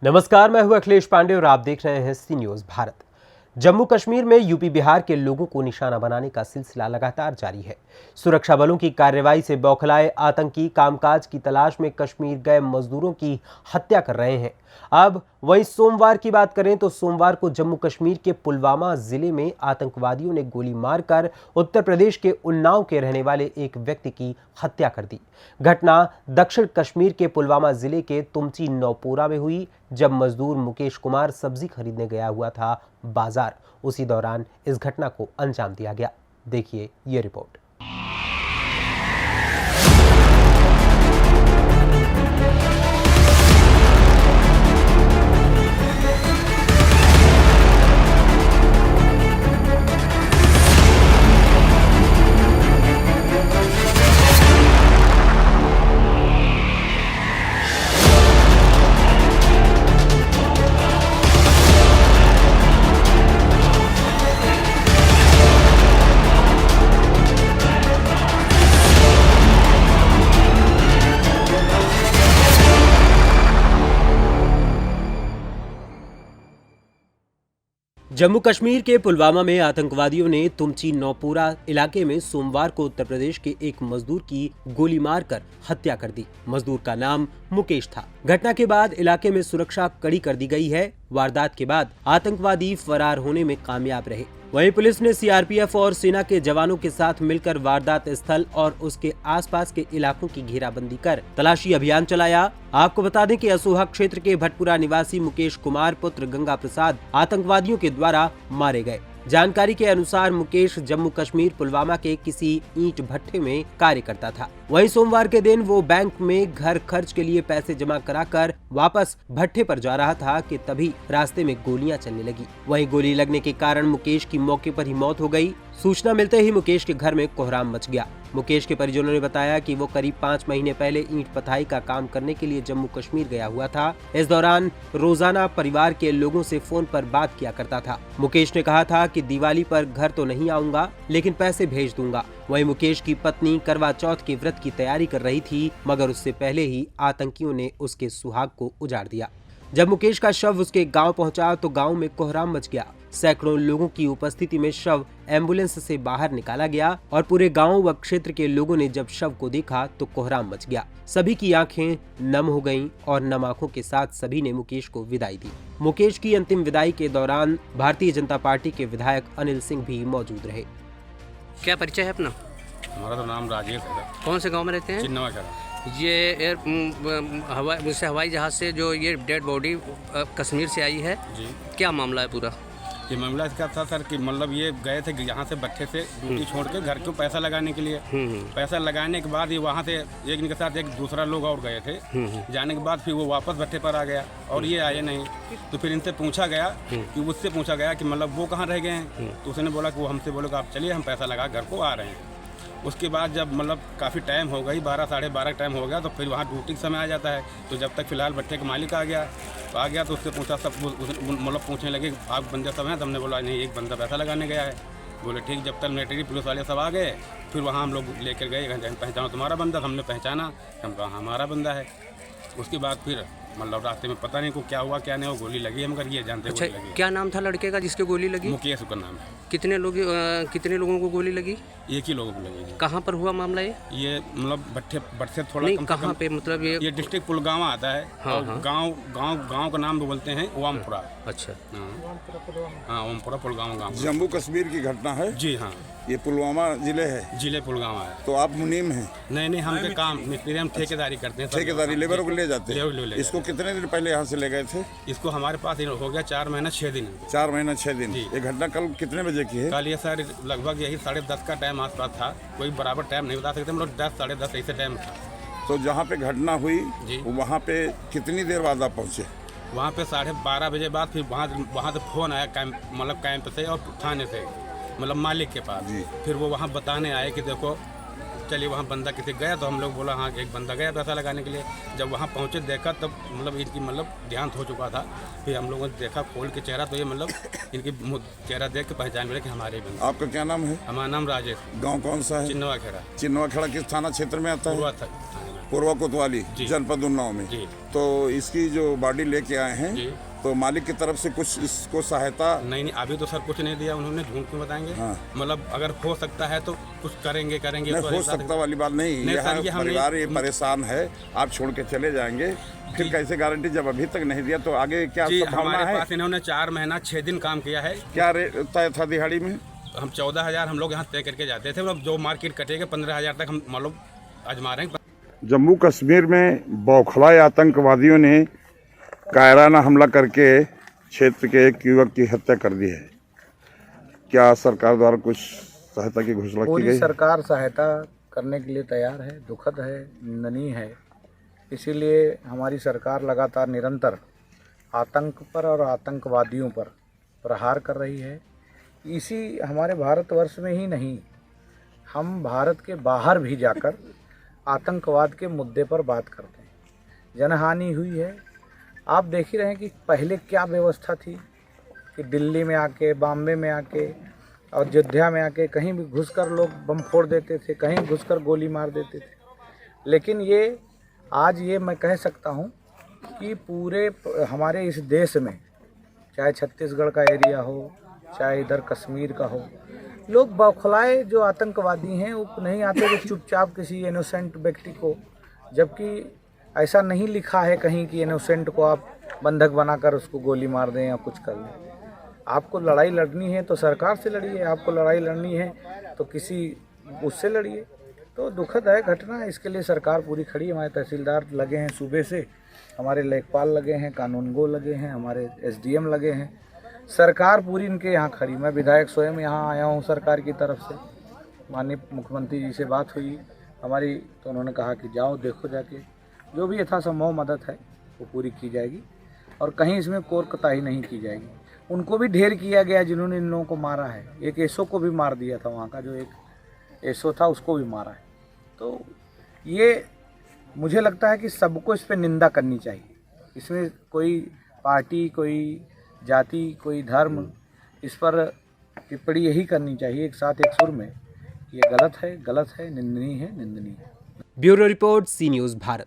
नमस्कार, मैं हूं अखिलेश पांडे और आप देख रहे हैं सी न्यूज भारत। जम्मू कश्मीर में यूपी बिहार के लोगों को निशाना बनाने का सिलसिला लगातार जारी है। सुरक्षा बलों की कार्रवाई से बौखलाए आतंकी कामकाज की तलाश में कश्मीर गए मजदूरों की हत्या कर रहे हैं। अब वहीं सोमवार की बात करें तो सोमवार को जम्मू कश्मीर के पुलवामा जिले में आतंकवादियों ने गोली मारकर उत्तर प्रदेश के उन्नाव के रहने वाले एक व्यक्ति की हत्या कर दी। घटना दक्षिण कश्मीर के पुलवामा जिले के तुमची नौपोरा में हुई, जब मजदूर मुकेश कुमार सब्जी खरीदने गया हुआ था बाजार। उसी दौरान इस घटना को अंजाम दिया गया। देखिए ये रिपोर्ट। जम्मू कश्मीर के पुलवामा में आतंकवादियों ने तुमची नौपोरा इलाके में सोमवार को उत्तर प्रदेश के एक मजदूर की गोली मारकर हत्या कर दी। मजदूर का नाम मुकेश था। घटना के बाद इलाके में सुरक्षा कड़ी कर दी गई है। वारदात के बाद आतंकवादी फरार होने में कामयाब रहे। वहीं पुलिस ने सीआरपीएफ और सेना के जवानों के साथ मिलकर वारदात स्थल और उसके आसपास के इलाकों की घेराबंदी कर तलाशी अभियान चलाया। आपको बता दें कि असोहा क्षेत्र के भटपुरा निवासी मुकेश कुमार पुत्र गंगा प्रसाद आतंकवादियों के द्वारा मारे गए। जानकारी के अनुसार मुकेश जम्मू कश्मीर पुलवामा के किसी ईंट भट्ठे में कार्य करता था। वहीं सोमवार के दिन वो बैंक में घर खर्च के लिए पैसे जमा कराकर वापस भट्ठे पर जा रहा था कि तभी रास्ते में गोलियां चलने लगी। वहीं गोली लगने के कारण मुकेश की मौके पर ही मौत हो गई। सूचना मिलते ही मुकेश के घर में कोहराम मच गया। मुकेश के परिजनों ने बताया कि वो करीब 5 महीने पहले ईंट पथाई का काम करने के लिए जम्मू कश्मीर गया हुआ था। इस दौरान रोजाना परिवार के लोगों से फोन पर बात किया करता था। मुकेश ने कहा था कि दिवाली पर घर तो नहीं आऊंगा, लेकिन पैसे भेज दूंगा। वहीं मुकेश की पत्नी करवा चौथ के व्रत की तैयारी कर रही थी, मगर उससे पहले ही आतंकियों ने उसके सुहाग को उजाड़ दिया। जब मुकेश का शव उसके गांव पहुंचा तो गांव में कोहराम मच गया। सैकड़ों लोगों की उपस्थिति में शव एम्बुलेंस से बाहर निकाला गया और पूरे गांव व क्षेत्र के लोगों ने जब शव को देखा तो कोहराम मच गया। सभी की आंखें नम हो गईं और नम आंखों के साथ सभी ने मुकेश को विदाई दी। मुकेश की अंतिम विदाई के दौरान भारतीय जनता पार्टी के विधायक अनिल सिंह भी मौजूद रहे। क्या परिचय है अपना? हमारा तो नाम राजेश है। कौन से गांव में रहते हैं? चिन्नवा खड़ा। ये हवाई जहाज से जो ये डेड बॉडी कश्मीर से आई है जी, क्या क्या मामला है पूरा? ये मामला इसका था सर कि मतलब ये गए थे यहाँ से भट्ठे से ड्यूटी छोड़ के घर को पैसा लगाने के लिए। पैसा लगाने के बाद ये वहाँ से एक इनके साथ एक दूसरा लोग और गए थे। जाने के बाद फिर वो वापस भट्ठे पर आ गया और ये आए नहीं। तो फिर इनसे पूछा गया कि उससे पूछा गया कि मतलब वो कहाँ रह गए हैं। तो उसने बोला कि वो हमसे बोले कि आप चलिए, हम पैसा लगा घर को आ रहे हैं। उसके बाद जब मतलब काफ़ी टाइम हो गई, 12 साढ़े 12 टाइम हो गया, तो फिर वहाँ ड्यूटी का समय आ जाता है। तो जब तक फिलहाल भट्ठे का मालिक आ गया तो उससे पूछा, सब मतलब पूछने लगे आप बंदे सब हैं। तो हमने बोला नहीं, एक बंदा पैसा लगाने गया है। बोले ठीक। जब तक मिलिट्री पुलिस वाले सब आ गए फिर वहाँ हम लोग लेकर गए, पहचानो तुम्हारा बंदा। हमने पहचाना, हम कहा हमारा बंदा है। उसके बाद फिर मतलब रास्ते में पता नहीं को क्या हुआ क्या नहीं हुआ, गोली लगी, हम कर ये जानते। अच्छा, गोली लगी। क्या नाम था लड़के का जिसके गोली लगी? मुकेश का नाम है। कितने लोगों को गोली लगी? एक ही लोगों को लगी। कहाँ पर हुआ मामला ये? मतलब भट्टे थोड़ा नहीं, कहाँ पे मतलब ये डिस्ट्रिक्ट पुलगामा आता है। हाँ, और हाँ। गांव का नाम बोलते हैं ओमपुरा। अच्छा, हाँ, ओमपुरा पुलगामा गांव। जम्मू कश्मीर की घटना है। जी हाँ, ये पुलवामा जिले है। जिले पुलगामा है। तो आप मुनीम हैं? नहीं, हम पे काम मिस्त्री, हम ठेकेदारी करते हैं। ठेकेदारी लेबर को ले जाते हैं। ले इसको कितने दिन पहले यहाँ से ले गए थे? इसको हमारे पास हो गया 4 महीना 6 दिन। 4 महीना 6 दिन। जी। ये घटना कल कितने बजे की है? कल ये सर लगभग यही 10:30 का टाइम आसपास था। कोई बराबर टाइम नहीं बता सकते, मतलब 10 साढ़े 10 ऐसे टाइम था। तो जहाँ पे घटना हुई जी। वहाँ पे कितनी देर बाद आप पहुँचे? वहाँ पे 12:30 बजे बाद फिर वहाँ से फ़ोन आया कैंप से और थाने से, मतलब मालिक के पास। जी। फिर वो वहाँ बताने आए कि देखो चलिए वहाँ बंदा किसी गया। तो हम लोग बोला हाँ एक बंदा गया पैसा लगाने के लिए। जब वहाँ पहुँचे देखा तब मतलब इनकी मतलब देहांत हो चुका था। फिर हम लोगों ने देखा खोल के चेहरा, तो ये मतलब इनकी चेहरा देख के पहचान मिला कि हमारे ही बंदा। आपका क्या नाम है? हमारा नाम राजेश। गाँव कौन सा है? चिन्नवा खेड़ा। चिन्नवा खेड़ा किस थाना क्षेत्र में आता है? पूर्वा थाने में। पूर्वा कोतवाली जी। जनपद उन्नाव में। जी। तो इसकी जो बॉडी लेके आए हैं, जी। तो मालिक की तरफ से कुछ इसको सहायता? नहीं अभी तो सर कुछ नहीं दिया उन्होंने, झूठ क्यों बताएंगे। हाँ। मतलब अगर हो सकता है तो कुछ करेंगे नहीं, तो हो ऐसा- सकता वाली बात नहीं, नहीं यहाँ सर, ये हमने- परिवार ये परेशान है, आप छोड़ के चले जाएंगे, फिर कैसे गारंटी जब अभी तक नहीं दिया, तो आगे क्या जी संभावना हमारे है? पास इन्होंने 4 महीना 6 दिन काम किया है। क्या रेट तय था दिहाड़ी में? हम 14,000 हम लोग यहाँ तय करके जाते थे, मतलब जो मार्केट कटेगा 15,000 तक हम मतलब आजमा रहे हैं। जम्मू कश्मीर में बौखलाए आतंकवादियों ने कायराना हमला करके क्षेत्र के एक युवक की हत्या कर दी है। क्या सरकार द्वारा कुछ सहायता की घोषणा की पूरी गई? सरकार सहायता करने के लिए तैयार है। दुखद है, निंदनीय है। इसीलिए हमारी सरकार लगातार निरंतर आतंक पर और आतंकवादियों पर प्रहार कर रही है। इसी हमारे भारतवर्ष में ही नहीं, हम भारत के बाहर भी जाकर आतंकवाद के मुद्दे पर बात करते हैं। जनहानि हुई है। आप देख ही रहे हैं कि पहले क्या व्यवस्था थी कि दिल्ली में आके, बॉम्बे में आके और अयोध्या में आके कहीं भी घुसकर लोग बम फोड़ देते थे, कहीं घुसकर गोली मार देते थे। लेकिन ये आज ये मैं कह सकता हूँ कि पूरे हमारे इस देश में, चाहे छत्तीसगढ़ का एरिया हो, चाहे इधर कश्मीर का हो, लोग बौखलाए जो आतंकवादी हैं वो नहीं आते थे चुपचाप किसी इनोसेंट व्यक्ति को, जबकि ऐसा नहीं लिखा है कहीं कि इनोसेंट को आप बंधक बनाकर उसको गोली मार दें या कुछ कर लें। आपको लड़ाई लड़नी है तो सरकार से लड़िए, आपको लड़ाई लड़नी है तो किसी उससे लड़िए। तो दुखद है घटना, इसके लिए सरकार पूरी खड़ी है। हमारे तहसीलदार लगे हैं सूबे से, हमारे लेखपाल लगे हैं, कानूनगो लगे हैं, हमारे SDM लगे हैं। सरकार पूरी इनके यहाँ खड़ी। मैं विधायक स्वयं यहाँ आया हूँ सरकार की तरफ से। माननीय मुख्यमंत्री जी से बात हुई हमारी, तो उन्होंने कहा कि जाओ देखो जाके, जो भी यथासंभव मदद है वो पूरी की जाएगी और कहीं इसमें कोर कताही नहीं की जाएगी। उनको भी ढेर किया गया जिन्होंने इन लोगों को मारा है। एक एसओ को भी मार दिया था, वहाँ का जो एक एसओ था उसको भी मारा है। तो ये मुझे लगता है कि सबको इस पर निंदा करनी चाहिए। इसमें कोई पार्टी, कोई जाति, कोई धर्म, इस पर टिप्पणी यही करनी चाहिए एक साथ एक सुर में। ये गलत है, निंदनीय है, निंदनीय है। ब्यूरो रिपोर्ट, सी न्यूज़ भारत।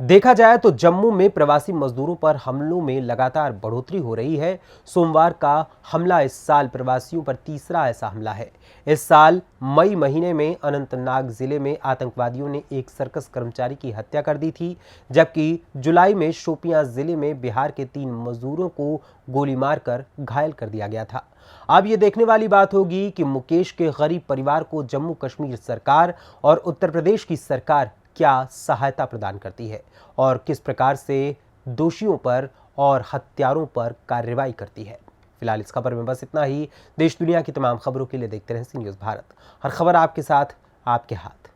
देखा जाए तो जम्मू में प्रवासी मजदूरों पर हमलों में लगातार बढ़ोतरी हो रही है। सोमवार का हमला इस साल प्रवासियों पर तीसरा ऐसा हमला है। इस साल मई महीने में अनंतनाग जिले में आतंकवादियों ने एक सर्कस कर्मचारी की हत्या कर दी थी, जबकि जुलाई में शोपियां जिले में बिहार के 3 मजदूरों को गोली मारकर घायल कर दिया गया था। अब ये देखने वाली बात होगी कि मुकेश के गरीब परिवार को जम्मू कश्मीर सरकार और उत्तर प्रदेश की सरकार क्या सहायता प्रदान करती है और किस प्रकार से दोषियों पर और हत्यारों पर कार्रवाई करती है। फिलहाल इस खबर में बस इतना ही। देश दुनिया की तमाम खबरों के लिए देखते रहें सी न्यूज़ भारत। हर खबर आपके साथ, आपके हाथ।